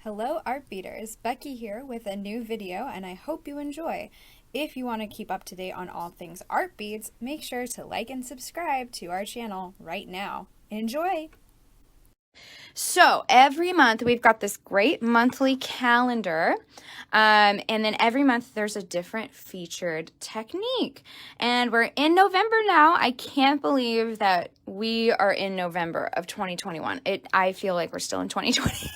Hello art beaters, Becky here with a new video and I hope you enjoy. If you want to keep up to date on all things art beads, make sure to like and subscribe to our channel right now. Enjoy! So every month we've got this great monthly calendar, and then every month there's a different featured technique. And we're in November now. I can't believe that we are in November of 2021. I feel like we're still in 2020.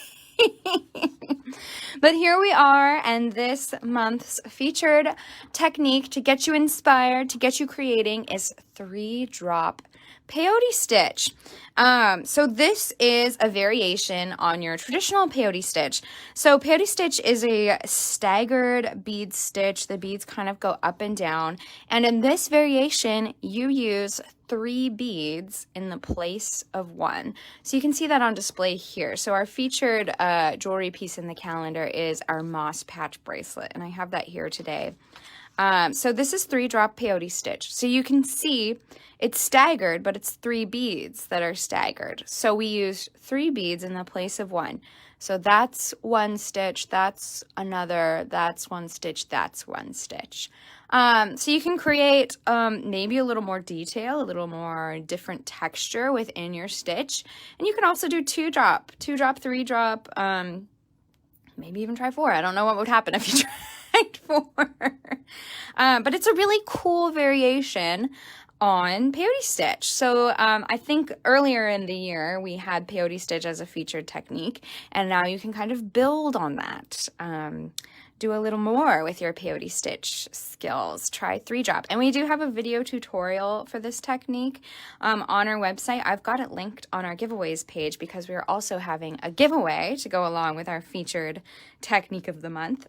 But here we are, and this month's featured technique to get you inspired, to get you creating, is 3-drop peyote stitch. So this is a variation on your traditional peyote stitch. So peyote stitch is a staggered bead stitch. The beads kind of go up and down. And in this variation, you use 3 beads in the place of 1. So you can see that on display here. So our featured jewelry piece in the calendar is our moss patch bracelet, and I have that here today. So this is 3-drop peyote stitch. So you can see it's staggered, but it's 3 beads that are staggered. So we use 3 beads in the place of 1. So that's 1 stitch, that's another, that's 1 stitch, that's 1 stitch. So you can create maybe a little more detail, a little more different texture within your stitch. And you can also do 2-drop, 3-drop, maybe even try 4. I don't know what would happen if you tried 4. But it's a really cool variation on peyote stitch. So I think earlier in the year we had peyote stitch as a featured technique, and now you can kind of build on that. Do a little more with your peyote stitch skills. Try 3-drop. And we do have a video tutorial for this technique on our website. I've got it linked on our giveaways page because we are also having a giveaway to go along with our featured technique of the month.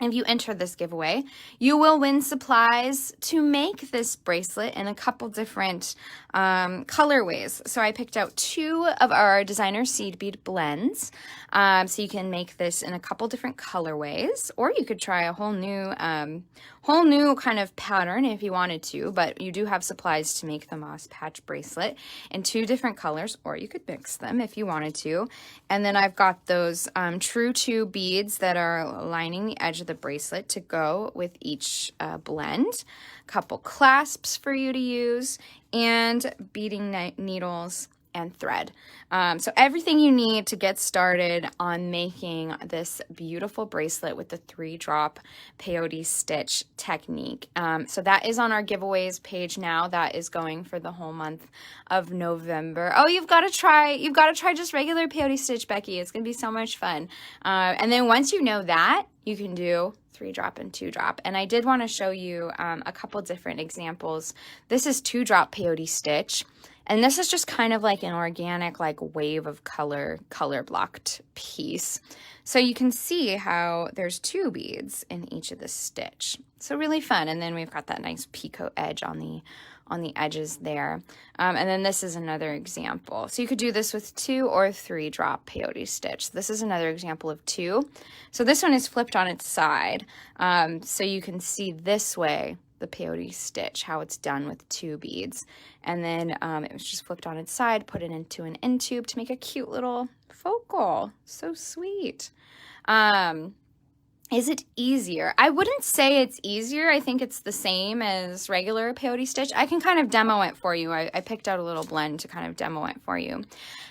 If you enter this giveaway, you will win supplies to make this bracelet in a couple different colorways. So I picked out 2 of our designer seed bead blends. So you can make this in a couple different colorways, or you could try a whole new kind of pattern if you wanted to, but you do have supplies to make the moss patch bracelet in 2 different colors, or you could mix them if you wanted to. And then I've got those true 2 beads that are lining the edge of the bracelet to go with each blend, couple clasps for you to use, and beading needles and thread. So everything you need to get started on making this beautiful bracelet with the 3-drop peyote stitch technique. So that is on our giveaways page now. That is going for the whole month of November. Oh, you've got to try just regular peyote stitch, Becky. It's gonna be so much fun. And then once you know that, you can do 3-drop and 2-drop. And I did want to show you a couple different examples. This is 2-drop peyote stitch. And this is just kind of like an organic, like wave of color blocked piece. So you can see how there's 2 beads in each of the stitch. So really fun. And then we've got that nice picot edge on the edges there. And then this is another example. So you could do this with 2 or 3-drop peyote stitch. This is another example of 2. So this one is flipped on its side. So you can see this way the peyote stitch, how it's done with 2 beads. And then it was just flipped on its side, put it into an end tube to make a cute little focal. So sweet. Is it easier? I wouldn't say it's easier. I think it's the same as regular peyote stitch. I can kind of demo it for you. I picked out a little blend to kind of demo it for you.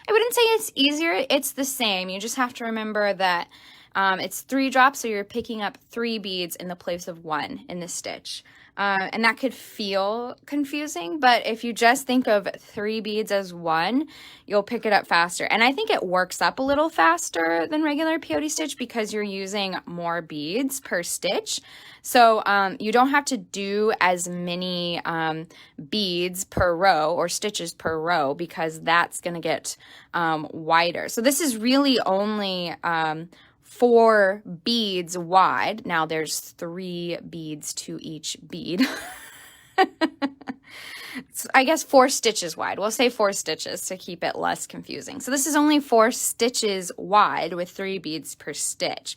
I wouldn't say it's easier. It's the same. You just have to remember that it's 3 drops, so you're picking up 3 beads in the place of 1 in the stitch. And that could feel confusing, but if you just think of 3 beads as 1, you'll pick it up faster. And I think it works up a little faster than regular peyote stitch because you're using more beads per stitch. So you don't have to do as many beads per row or stitches per row because that's going to get wider. So this is really only 4 beads wide. Now there's 3 beads to each bead. I guess 4 stitches wide. We'll say 4 stitches to keep it less confusing. So this is only 4 stitches wide with 3 beads per stitch.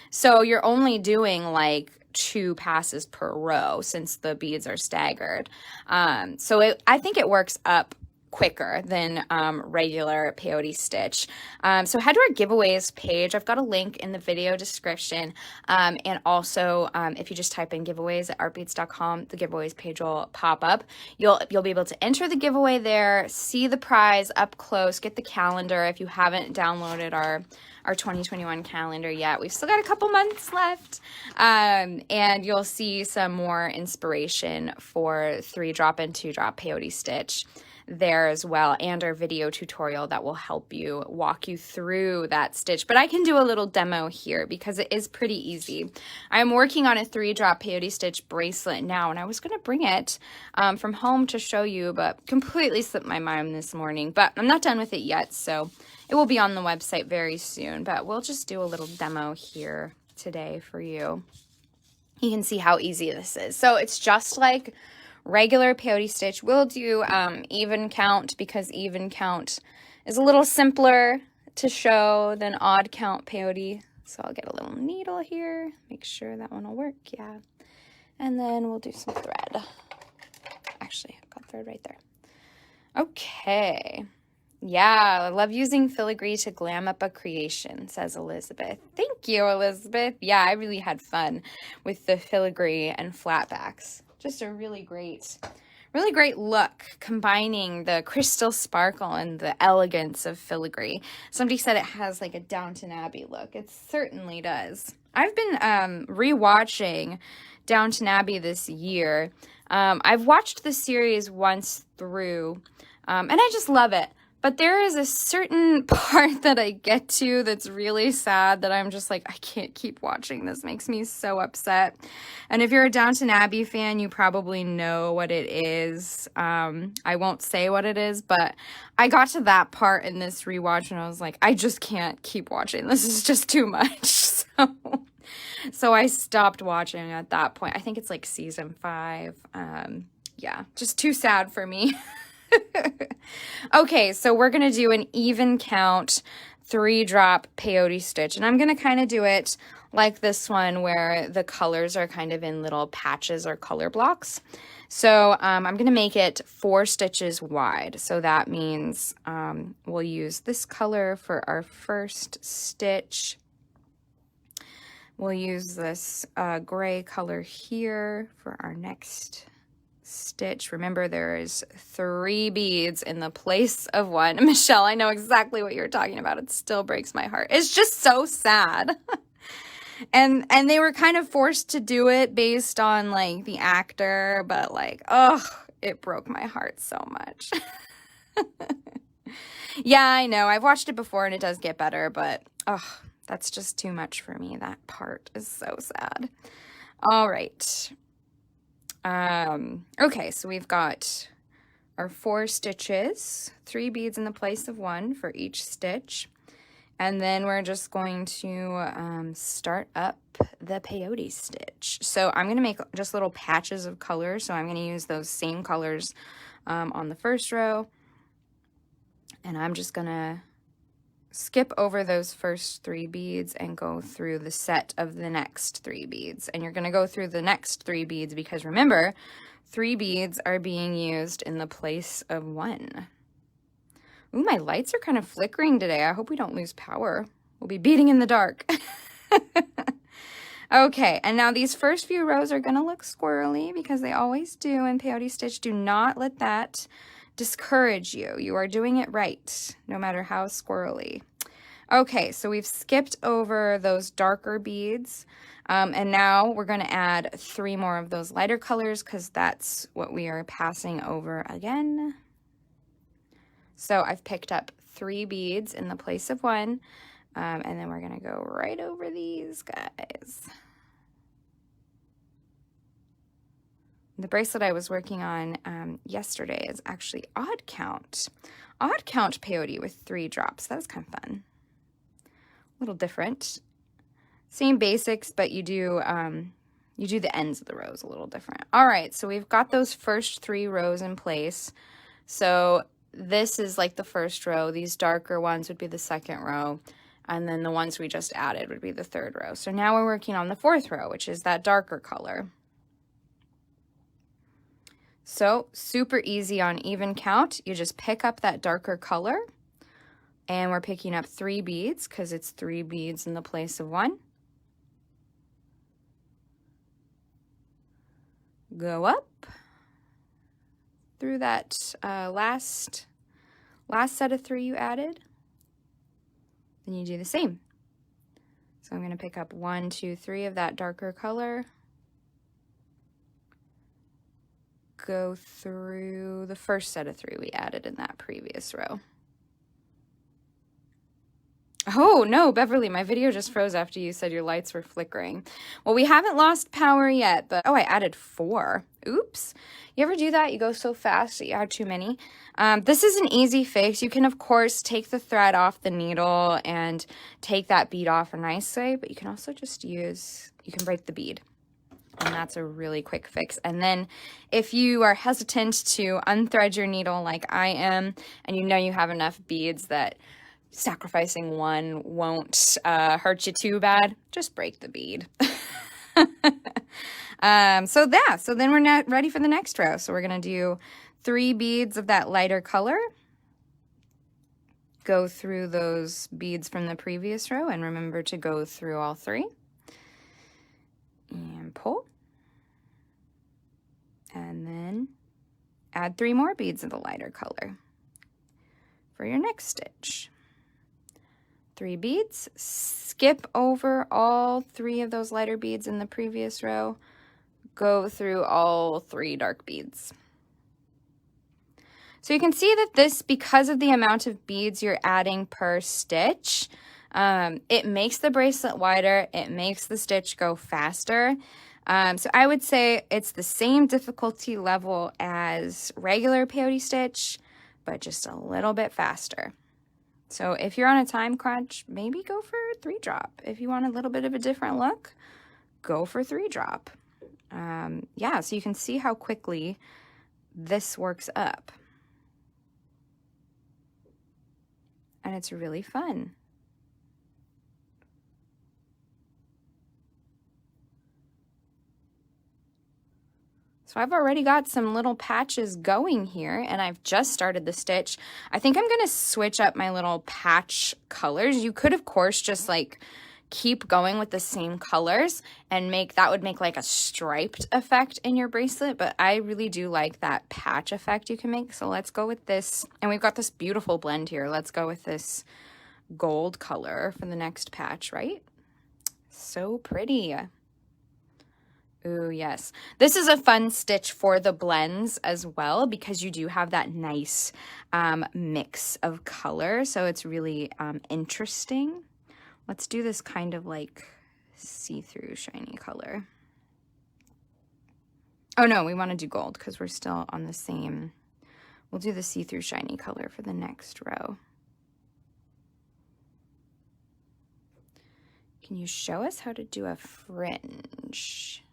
So you're only doing like 2 passes per row since the beads are staggered. I think it works up quicker than regular peyote stitch. So head to our giveaways page. I've got a link in the video description. And also, if you just type in giveaways at artbeads.com, the giveaways page will pop up. You'll be able to enter the giveaway there, see the prize up close, get the calendar if you haven't downloaded our 2021 calendar yet. We've still got a couple months left. And you'll see some more inspiration for 3-drop and 2-drop peyote stitch there as well, and our video tutorial that will help you walk you through that stitch. But I can do a little demo here because it is pretty easy. I'm working on a 3-drop peyote stitch bracelet now, and I was going to bring it from home to show you, but completely slipped my mind this morning. But I'm not done with it yet, so it will be on the website very soon. But we'll just do a little demo here today for you. You can see how easy this is. So it's just like regular peyote stitch. We'll do even count because even count is a little simpler to show than odd count peyote. So I'll get a little needle here, make sure that one will work, yeah. And then we'll do some thread. Actually, I've got thread right there. Okay. Yeah, I love using filigree to glam up a creation, says Elizabeth. Thank you, Elizabeth. Yeah, I really had fun with the filigree and flatbacks. Just a really great look, combining the crystal sparkle and the elegance of filigree. Somebody said it has like a Downton Abbey look. It certainly does. I've been rewatching Downton Abbey this year. I've watched the series once through, and I just love it. But there is a certain part that I get to that's really sad that I'm just like, I can't keep watching. This makes me so upset. And if you're a Downton Abbey fan, you probably know what it is. I won't say what it is, but I got to that part in this rewatch and I was like, I just can't keep watching. This is just too much. So I stopped watching at that point. I think it's like season 5. Yeah, just too sad for me. Okay, so we're going to do an even count 3-drop peyote stitch. And I'm going to kind of do it like this one where the colors are kind of in little patches or color blocks. So I'm going to make it 4 stitches wide. So that means we'll use this color for our first stitch. We'll use this gray color here for our next stitch. Remember, there is 3 beads in the place of 1. Michelle, I know exactly what you're talking about. It still breaks my heart. It's just so sad. and they were kind of forced to do it based on like the actor, but like, oh, it broke my heart so much. Yeah, I know. I've watched it before and it does get better, but oh, that's just too much for me. That part is so sad. All right. Okay, so we've got our 4 stitches, 3 beads in the place of 1 for each stitch. And then we're just going to start up the peyote stitch. So I'm going to make just little patches of color. So I'm going to use those same colors on the first row. And I'm just going to skip over those first 3 beads and go through the set of the next 3 beads. And you're going to go through the next 3 beads because remember, 3 beads are being used in the place of 1. Ooh, my lights are kind of flickering today. I hope we don't lose power. We'll be beating in the dark. Okay, and now these first few rows are going to look squirrely because they always do in peyote stitch. Do not let that discourage you. You are doing it right, no matter how squirrely. Okay, so we've skipped over those darker beads, and now we're going to add 3 more of those lighter colors because that's what we are passing over again. So I've picked up 3 beads in the place of 1, and then we're going to go right over these guys. The bracelet I was working on yesterday is actually odd count peyote with 3 drops. That was kind of fun. A little different. Same basics, but you do the ends of the rows a little different. All right, so we've got those first 3 rows in place. So this is like the first row. These darker ones would be the second row. And then the ones we just added would be the third row. So now we're working on the 4th row, which is that darker color. So super easy on even count. You just pick up that darker color, and we're picking up 3 beads because it's 3 beads in the place of 1. Go up through that last set of 3 you added. Then you do the same. So I'm going to pick up 1, 2, 3 of that darker color. Go through the first set of 3 we added in that previous row. Oh no, Beverly, my video just froze after you said your lights were flickering. Well, we haven't lost power yet, but oh, I added 4. Oops. You ever do that? You go so fast that you add too many. This is an easy fix. You can, of course, take the thread off the needle and take that bead off a nice way, but you can also just you can break the bead. And that's a really quick fix. And then if you are hesitant to unthread your needle like I am, and you know you have enough beads that sacrificing one won't hurt you too bad, just break the bead. So then we're not ready for the next row. So we're going to do 3 beads of that lighter color. Go through those beads from the previous row, and remember to go through all 3. And pull. And then add 3 more beads of the lighter color for your next stitch. 3 beads, skip over all 3 of those lighter beads in the previous row, go through all 3 dark beads. So you can see that this, because of the amount of beads you're adding per stitch, it makes the bracelet wider, it makes the stitch go faster. So I would say it's the same difficulty level as regular peyote stitch, but just a little bit faster. So if you're on a time crunch, maybe go for 3 drop. If you want a little bit of a different look, go for 3 drop. Yeah, so you can see how quickly this works up. And it's really fun. So I've already got some little patches going here, and I've just started the stitch. I think I'm going to switch up my little patch colors. You could, of course, just like keep going with the same colors and that would make like a striped effect in your bracelet, but I really do like that patch effect you can make. So let's go with this, and we've got this beautiful blend here. Let's go with this gold color for the next patch, right? So pretty. Ooh, yes. This is a fun stitch for the blends as well, because you do have that nice mix of color. So it's really interesting. Let's do this kind of like see-through shiny color. Oh no, we want to do gold because we're still on the same. We'll do the see-through shiny color for the next row. Can you show us how to do a fringe?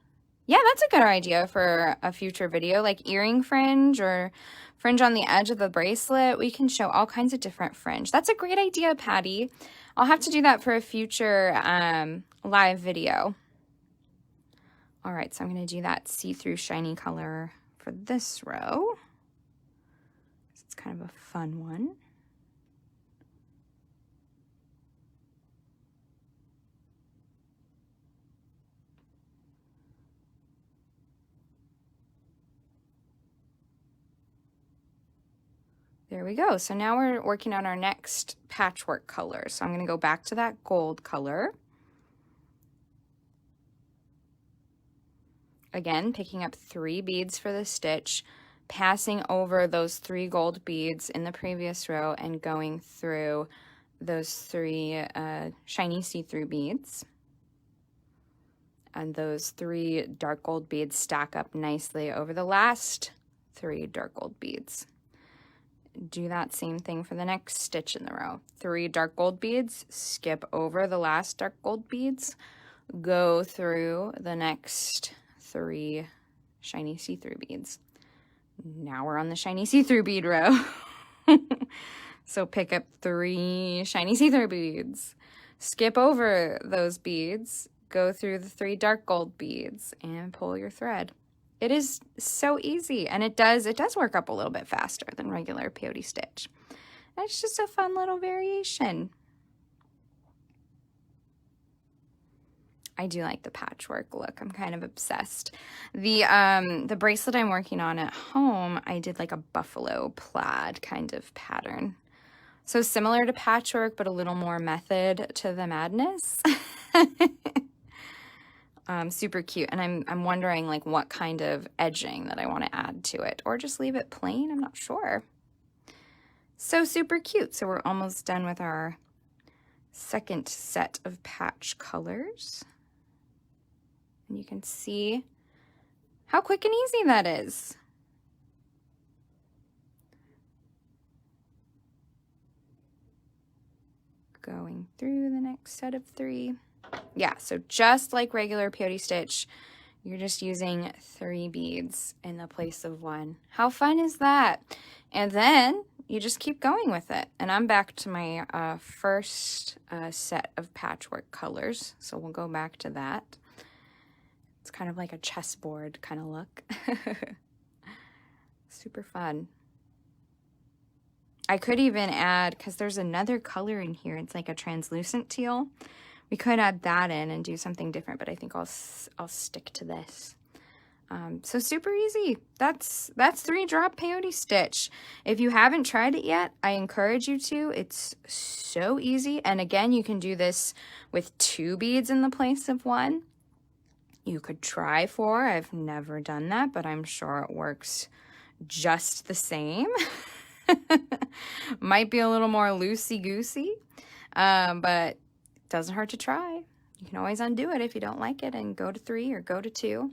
Yeah, that's a good idea for a future video, like earring fringe or fringe on the edge of the bracelet. We can show all kinds of different fringe. That's a great idea, Patty. I'll have to do that for a future live video. All right, so I'm going to do that see-through shiny color for this row. It's kind of a fun one. There we go. So now we're working on our next patchwork color. So I'm going to go back to that gold color. Again, picking up 3 beads for the stitch, passing over those 3 gold beads in the previous row and going through those 3 shiny see-through beads. And those 3 dark gold beads stack up nicely over the last 3 dark gold beads. Do that same thing for the next stitch in the row. 3 dark gold beads, skip over the last dark gold beads, go through the next 3 shiny see-through beads. Now we're on the shiny see-through bead row. So pick up 3 shiny see-through beads, skip over those beads, go through the 3 dark gold beads, and pull your thread. It is so easy, and it does work up a little bit faster than regular peyote stitch. And it's just a fun little variation. I do like the patchwork look. I'm kind of obsessed. The bracelet I'm working on at home, I did like a buffalo plaid kind of pattern. So similar to patchwork, but a little more method to the madness. Super cute. And I'm wondering like what kind of edging that I want to add to it, or just leave it plain. I'm not sure. So super cute. So we're almost done with our second set of patch colors. And you can see how quick and easy that is. Going through the next set of 3. Yeah, so just like regular peyote stitch, you're just using 3 beads in the place of 1. How fun is that? And then you just keep going with it. And I'm back to my first set of patchwork colors, so we'll go back to that. It's kind of like a chessboard kind of look. Super fun. I could even add, because there's another color in here, it's like a translucent teal. We could add that in and do something different, but I think I'll stick to this. So super easy. That's 3-drop peyote stitch. If you haven't tried it yet, I encourage you to. It's so easy. And again, you can do this with 2 beads in the place of 1. You could try 4. I've never done that, but I'm sure it works just the same. Might be a little more loosey-goosey, but it doesn't hurt to try. You can always undo it if you don't like it and go to 3 or go to 2.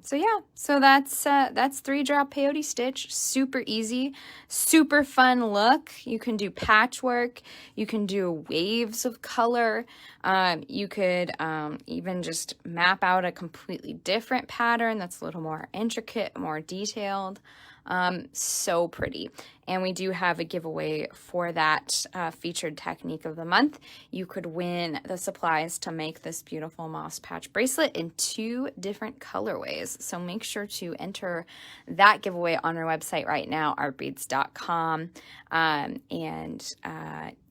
So yeah, so that's 3-drop peyote stitch. Super easy, super fun look. You can do patchwork. You can do waves of color. You could even just map out a completely different pattern that's a little more intricate, more detailed. So pretty. And we do have a giveaway for that featured technique of the month. You could win the supplies to make this beautiful moss patch bracelet in 2 different colorways. So make sure to enter that giveaway on our website right now, artbeads.com, and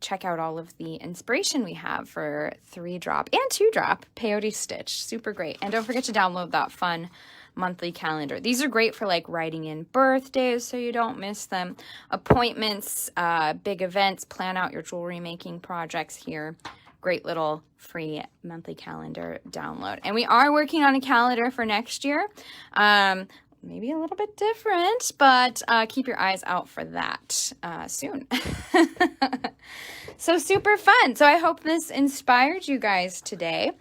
check out all of the inspiration we have for 3-drop and 2-drop peyote stitch. Super great. And don't forget to download that fun monthly calendar. These are great for like writing in birthdays so you don't miss them, appointments, big events, plan out your jewelry making projects here. Great little free monthly calendar download. And we are working on a calendar for next year. Maybe a little bit different, but keep your eyes out for that soon. So super fun. So I hope this inspired you guys today.